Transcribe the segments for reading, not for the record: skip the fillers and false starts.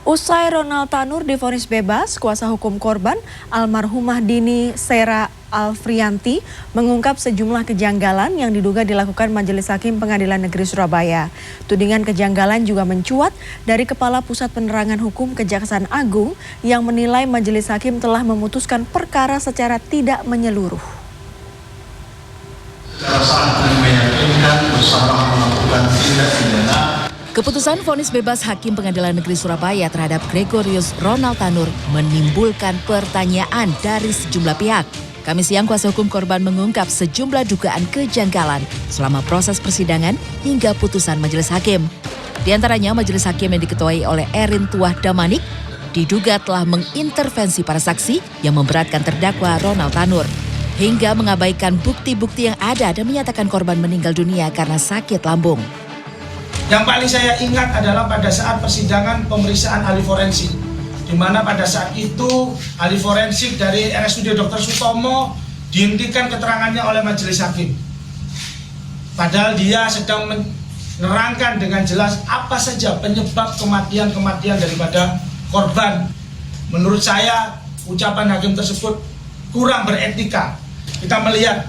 Usai Ronald Tanur divonis bebas, kuasa hukum korban almarhumah Dini Sera Alfrianti mengungkap sejumlah kejanggalan yang diduga dilakukan Majelis Hakim Pengadilan Negeri Surabaya. Tudingan kejanggalan juga mencuat dari Kepala Pusat Penerangan Hukum Kejaksaan Agung yang menilai Majelis Hakim telah memutuskan perkara secara tidak menyeluruh. Secara sangat meyakinkan bersama melakukan tindak pidana. Keputusan vonis bebas Hakim Pengadilan Negeri Surabaya terhadap Gregorius Ronald Tanur menimbulkan pertanyaan dari sejumlah pihak. Kamis siang kuasa hukum korban mengungkap sejumlah dugaan kejanggalan selama proses persidangan hingga putusan majelis hakim. Di antaranya majelis hakim yang diketuai oleh Erin Tuah Damanik diduga telah mengintervensi para saksi yang memberatkan terdakwa Ronald Tanur hingga mengabaikan bukti-bukti yang ada dan menyatakan korban meninggal dunia karena sakit lambung. Yang paling saya ingat adalah pada saat persidangan pemeriksaan ahli forensik, di mana pada saat itu ahli forensik dari RSUD Dr. Sutomo dihentikan keterangannya oleh majelis hakim. Padahal dia sedang menerangkan dengan jelas apa saja penyebab kematian daripada korban. Menurut saya ucapan hakim tersebut kurang beretika. Kita melihat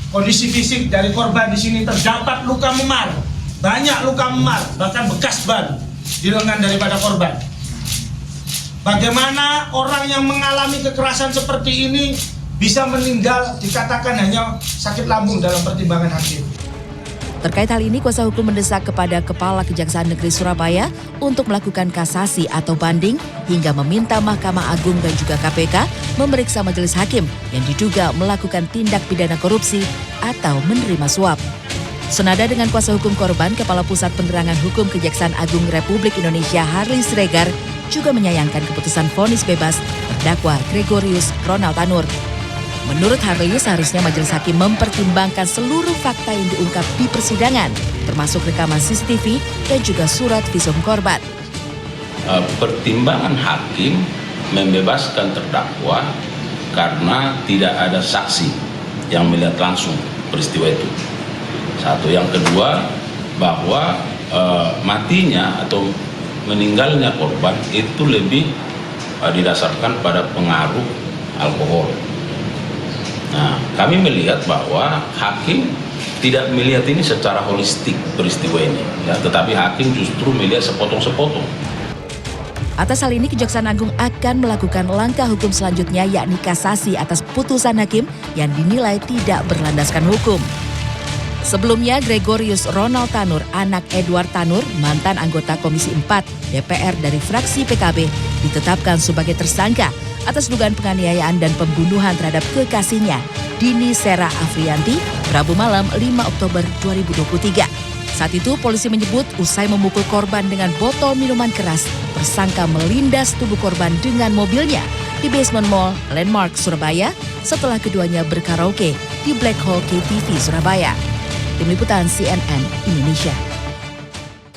kondisi fisik dari korban di sini terdapat luka memar. Banyak luka memar, bahkan bekas ban di lengan daripada korban. Bagaimana orang yang mengalami kekerasan seperti ini bisa meninggal dikatakan hanya sakit lambung dalam pertimbangan hakim. Terkait hal ini, kuasa hukum mendesak kepada Kepala Kejaksaan Negeri Surabaya untuk melakukan kasasi atau banding hingga meminta Mahkamah Agung dan juga KPK memeriksa majelis hakim yang diduga melakukan tindak pidana korupsi atau menerima suap. Senada dengan kuasa hukum korban, Kepala Pusat Penerangan Hukum Kejaksaan Agung Republik Indonesia Harley Siregar juga menyayangkan keputusan vonis bebas terdakwa Gregorius Ronald Tanur. Menurut Harley, seharusnya majelis hakim mempertimbangkan seluruh fakta yang diungkap di persidangan, termasuk rekaman CCTV dan juga surat visum korban. Pertimbangan hakim membebaskan terdakwa karena tidak ada saksi yang melihat langsung peristiwa itu. Satu, yang kedua bahwa matinya atau meninggalnya korban itu lebih didasarkan pada pengaruh alkohol. Nah, kami melihat bahwa hakim tidak melihat ini secara holistik peristiwa ini, ya, tetapi hakim justru melihat sepotong-sepotong. Atas hal ini, Kejaksaan Agung akan melakukan langkah hukum selanjutnya, yakni kasasi atas putusan hakim yang dinilai tidak berlandaskan hukum. Sebelumnya, Gregorius Ronald Tanur, anak Edward Tanur, mantan anggota Komisi 4 DPR dari fraksi PKB, ditetapkan sebagai tersangka atas dugaan penganiayaan dan pembunuhan terhadap kekasihnya, Dini Sera Alfrianti, Rabu malam 5 Oktober 2023. Saat itu, polisi menyebut usai memukul korban dengan botol minuman keras, tersangka melindas tubuh korban dengan mobilnya di basement mall Landmark Surabaya setelah keduanya berkaraoke di Black Hole KTV Surabaya. Tim Liputan CNN Indonesia.